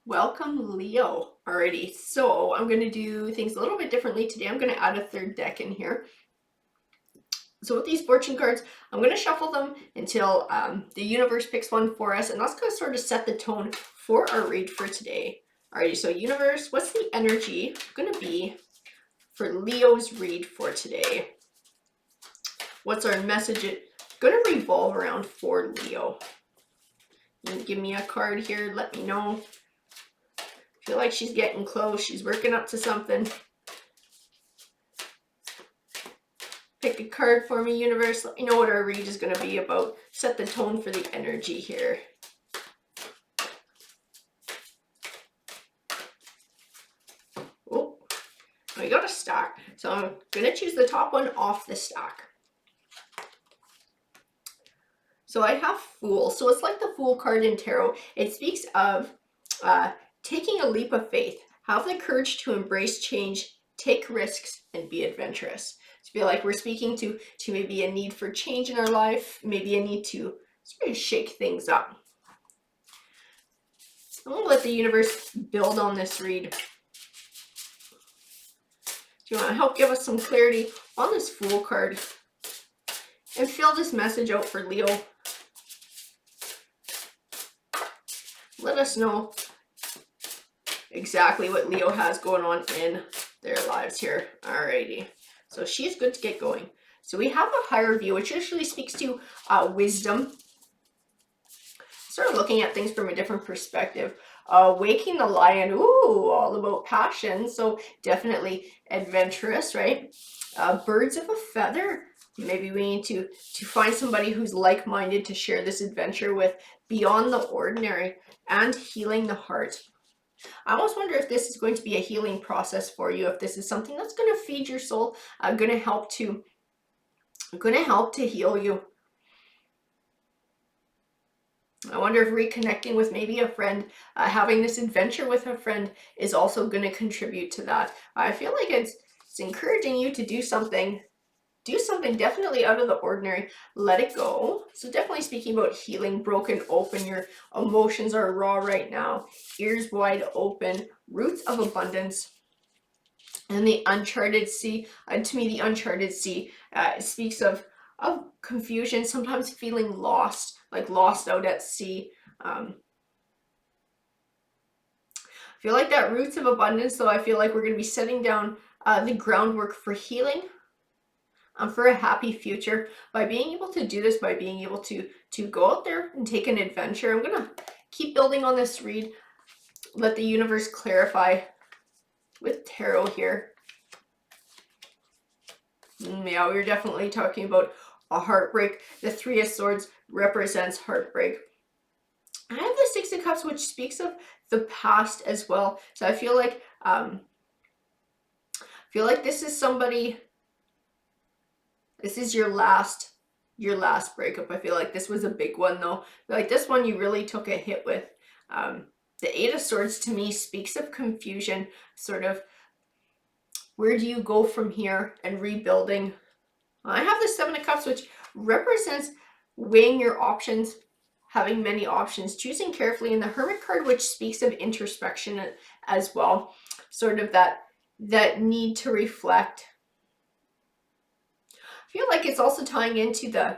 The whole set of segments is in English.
Welcome, Leo. Alrighty, so I'm going to do things a little bit differently today. I'm going to add a third deck in here. So with these fortune cards, I'm going to shuffle them until the universe picks one for us, and that's going to sort of set the tone for our read for today. Alrighty, so universe, what's the energy going to be for Leo's read for today? What's our message going to revolve around for Leo? You can give me a card here, let me know. Feel like she's getting close. She's working up to something. Pick a card for me, universe. Let me know what our read is going to be about. Set the tone for the energy here. Oh, we got a stack. So I'm going to choose the top one off the stack. So I have Fool. So it's like the Fool card in tarot. It speaks of taking a leap of faith. Have the courage to embrace change, take risks, and be adventurous. So I feel like we're speaking to maybe a need for change in our life, maybe a need to sort of shake things up. I'm going to let the universe build on this read. Do you want to help give us some clarity on this Fool card and fill this message out for Leo? Let us know exactly what Leo has going on in their lives here. Alrighty, so she's good to get going. So we have a higher view, which usually speaks to wisdom. Sort of looking at things from a different perspective. Waking the lion, ooh, all about passion. So definitely adventurous, right? Birds of a feather. Maybe we need to find somebody who's like-minded to share this adventure with. Beyond the ordinary and healing the heart. I almost wonder if this is going to be a healing process for you, if this is something that's going to feed your soul, going to help to heal you. I wonder if reconnecting with maybe a friend, having this adventure with a friend is also going to contribute to that. I feel like it's encouraging you to do something definitely out of the ordinary. Let it go. So definitely speaking about healing, broken open. Your emotions are raw right now. Ears wide open. Roots of abundance. And the uncharted sea. To me, the uncharted sea speaks of confusion, sometimes feeling lost, like lost out at sea. I feel like that roots of abundance, so I feel like we're going to be setting down the groundwork for healing. For a happy future by being able to do this, by being able to go out there and take an adventure. I'm gonna keep building on this read. Let the universe clarify with tarot here. Yeah, we're definitely talking about a heartbreak. The Three of Swords represents heartbreak. I have the Six of Cups, which speaks of the past as well. So I feel like this is somebody. This is your last breakup. I feel like this was a big one though. Like this one you really took a hit with. The Eight of Swords to me speaks of confusion, sort of where do you go from here and rebuilding. I have the Seven of Cups, which represents weighing your options, having many options, choosing carefully, and the Hermit card, which speaks of introspection as well, sort of that need to reflect. I feel like it's also tying into the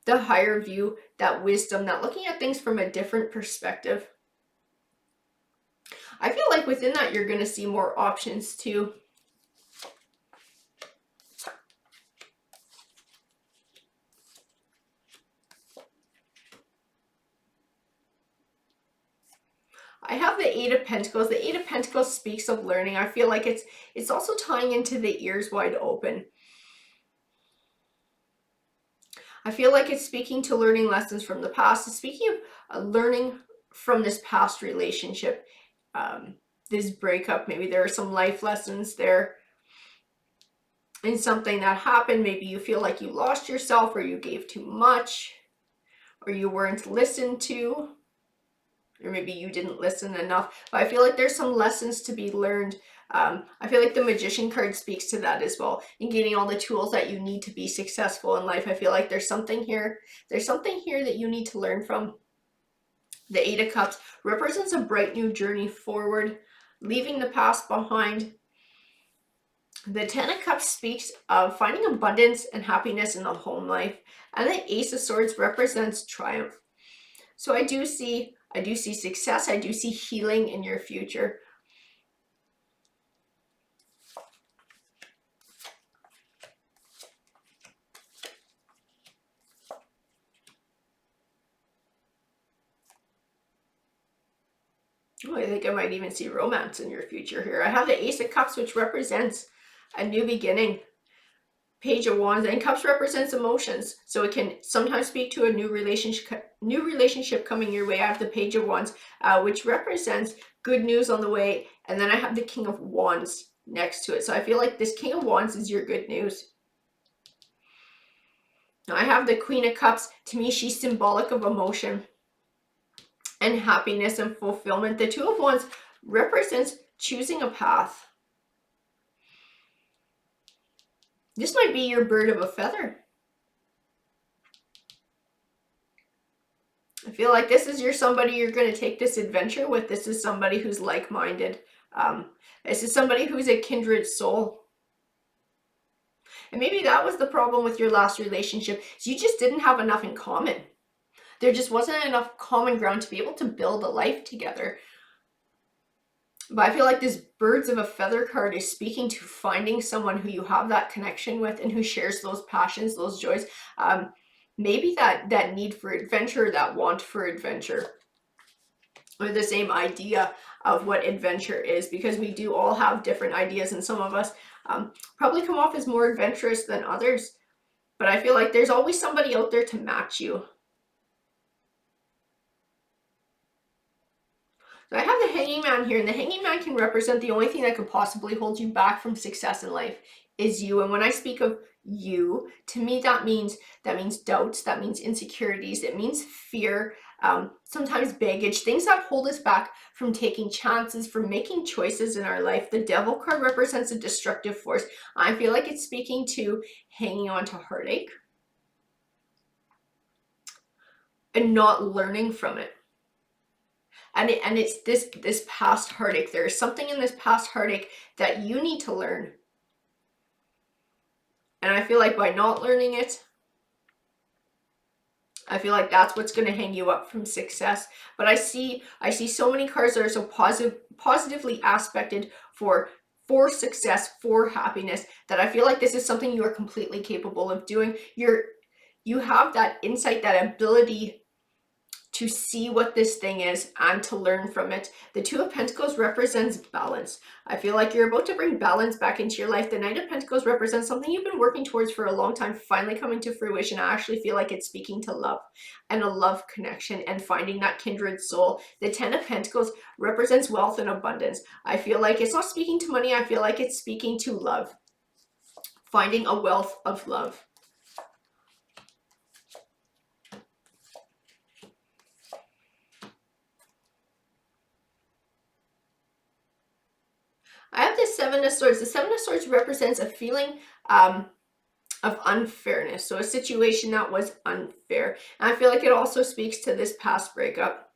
higher view, that wisdom, that looking at things from a different perspective. I feel like within that you're going to see more options too. I have the Eight of Pentacles. The Eight of Pentacles speaks of learning. I feel like it's also tying into the ears wide open. I feel like it's speaking to learning lessons from the past. It's speaking of learning from this past relationship, this breakup. Maybe there are some life lessons there in something that happened. Maybe you feel like you lost yourself, or you gave too much, or you weren't listened to, or maybe you didn't listen enough. But I feel like there's some lessons to be learned. I feel like the Magician card speaks to that as well, in getting all the tools that you need to be successful in life. I feel like there's something here that you need to learn from. The Eight of Cups represents a bright new journey forward, leaving the past behind. The Ten of Cups speaks of finding abundance and happiness in the home life, and the Ace of Swords represents triumph. So I do see success. I do see healing in your future. Oh, I think I might even see romance in your future here. I have the Ace of Cups, which represents a new beginning. Page of Wands, and Cups represents emotions, so it can sometimes speak to a new relationship coming your way. I have the Page of Wands, which represents good news on the way, and then I have the King of Wands next to it. So I feel like this King of Wands is your good news. Now I have the Queen of Cups. To me, she's symbolic of emotion and happiness and fulfillment. The Two of Wands represents choosing a path. This might be your bird of a feather. I feel like this is somebody you're going to take this adventure with. This is somebody who's like-minded. This is somebody who's a kindred soul. And maybe that was the problem with your last relationship. You just didn't have enough in common. There just wasn't enough common ground to be able to build a life together. But I feel like this birds of a feather card is speaking to finding someone who you have that connection with and who shares those passions, those joys. Maybe that need for adventure, that want for adventure, or the same idea of what adventure is, because we do all have different ideas, and some of us probably come off as more adventurous than others. But I feel like there's always somebody out there to match you. So I have the Hanging Man here, and the Hanging Man can represent the only thing that could possibly hold you back from success in life is you. And when I speak of you, to me that means doubts, that means insecurities, it means fear, sometimes baggage, things that hold us back from taking chances, from making choices in our life. The Devil card represents a destructive force. I feel like it's speaking to hanging on to heartache and not learning from it. And it's this past heartache. There's something in this past heartache that you need to learn. And I feel like by not learning it, I feel like that's what's going to hang you up from success. But I see so many cards that are so positively aspected for success, for happiness, that I feel like this is something you are completely capable of doing. You have that insight, that ability to see what this thing is and to learn from it. The Two of Pentacles represents balance. I feel like you're about to bring balance back into your life. The Knight of Pentacles represents something you've been working towards for a long time, finally coming to fruition. I actually feel like it's speaking to love and a love connection and finding that kindred soul. The Ten of Pentacles represents wealth and abundance. I feel like it's not speaking to money. I feel like it's speaking to love, finding a wealth of love. I have the Seven of Swords. The Seven of Swords represents a feeling of unfairness. So a situation that was unfair. And I feel like it also speaks to this past breakup.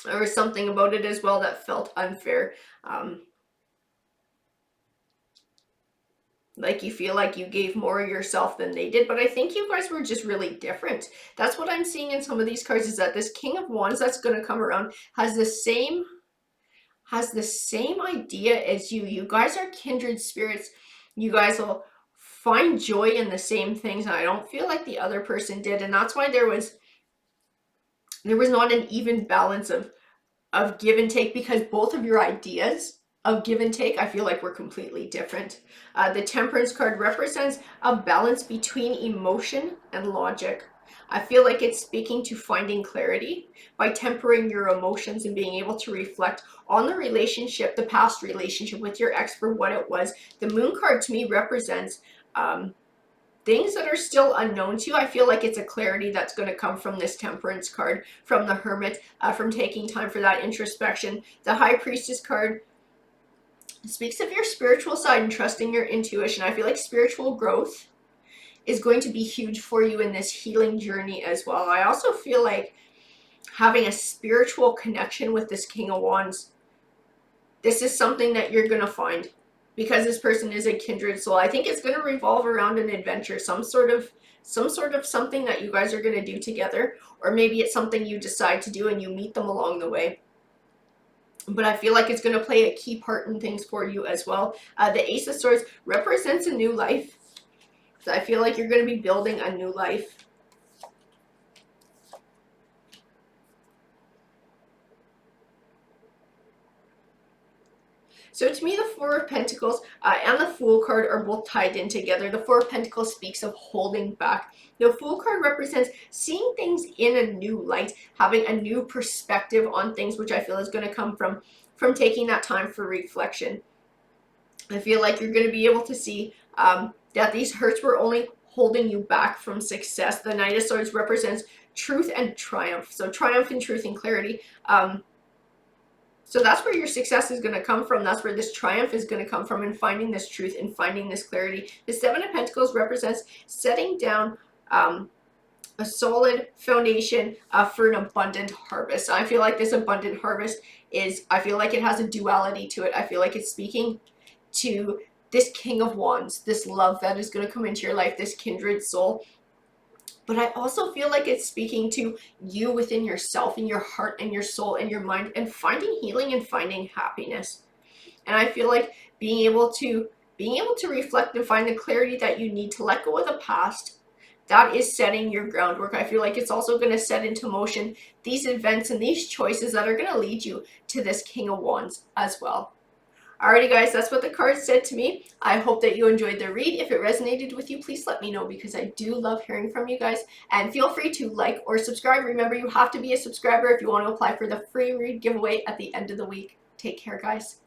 There was something about it as well that felt unfair. Like you feel like you gave more of yourself than they did. But I think you guys were just really different. That's what I'm seeing in some of these cards, is that this King of Wands that's going to come around has the same idea as you. You guys are kindred spirits. You guys will find joy in the same things, and I don't feel like the other person did, and that's why there was not an even balance of give and take, because both of your ideas of give and take, I feel like, were completely different. The Temperance card represents a balance between emotion and logic. I feel like it's speaking to finding clarity by tempering your emotions and being able to reflect on the relationship, the past relationship with your ex, for what it was. The Moon card to me represents things that are still unknown to you. I feel like it's a clarity that's going to come from this Temperance card, from the Hermit, from taking time for that introspection. The High Priestess card speaks of your spiritual side and trusting your intuition. I feel like spiritual growth is going to be huge for you in this healing journey as well. I also feel like having a spiritual connection with this King of Wands. This is something that you're going to find because this person is a kindred soul. I think it's going to revolve around an adventure, some sort of something that you guys are going to do together, or maybe it's something you decide to do and you meet them along the way. But I feel like it's going to play a key part in things for you as well. The Ace of Swords represents a new life. So I feel like you're going to be building a new life. So to me, the Four of Pentacles and the Fool card are both tied in together. The Four of Pentacles speaks of holding back. The Fool card represents seeing things in a new light, having a new perspective on things, which I feel is going to come from taking that time for reflection. I feel like you're going to be able to see that these hurts were only holding you back from success. The Knight of Swords represents truth and triumph. So triumph and truth and clarity. So that's where your success is going to come from. That's where this triumph is going to come from, and finding this truth and finding this clarity. The Seven of Pentacles represents setting down a solid foundation for an abundant harvest. I feel like this abundant harvest I feel like it has a duality to it. I feel like it's speaking to this King of Wands, this love that is going to come into your life, this kindred soul. But I also feel like it's speaking to you within yourself and your heart and your soul and your mind, and finding healing and finding happiness. And I feel like being able to reflect and find the clarity that you need to let go of the past, that is setting your groundwork. I feel like it's also going to set into motion these events and these choices that are going to lead you to this King of Wands as well. Alrighty guys, that's what the card said to me. I hope that you enjoyed the read. If it resonated with you, please let me know, because I do love hearing from you guys. And feel free to like or subscribe. Remember, you have to be a subscriber if you want to apply for the free read giveaway at the end of the week. Take care, guys.